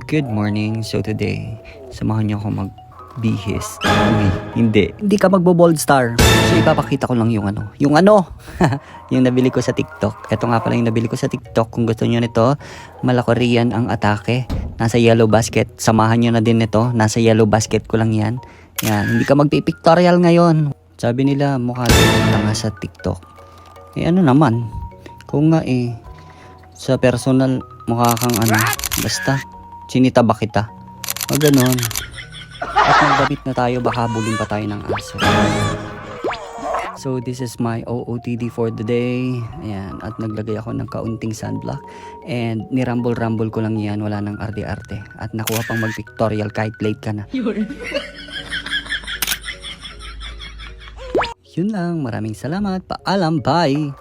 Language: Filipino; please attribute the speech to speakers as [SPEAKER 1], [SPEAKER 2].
[SPEAKER 1] Good morning. So today, samahan niyo ako magbihis. Hindi ka magbo-bold star. So ipapakita ko lang yung yung nabili ko sa TikTok. Ito nga pala yung nabili ko sa TikTok. Kung gusto niyo nito, Malakorean ang atake. Nasa yellow basket. Samahan niyo na din nito. Nasa yellow basket ko lang yan. Yan, hindi ka magpipictorial ngayon. Sabi nila mukha lang sa TikTok. Ano naman? Kung nga sa personal mukha kang basta sinita ba kita? O ganon. At magdamit na tayo, baka bulin pa tayo ng aso. So this is my OOTD for the day. Ayan, at naglagay ako ng kaunting sunblock. And nirumble-rumble ko lang yan, wala nang arte-arte. At nakuha pang mag-pictorial kahit late ka na. Yun lang, maraming salamat. Paalam, bye!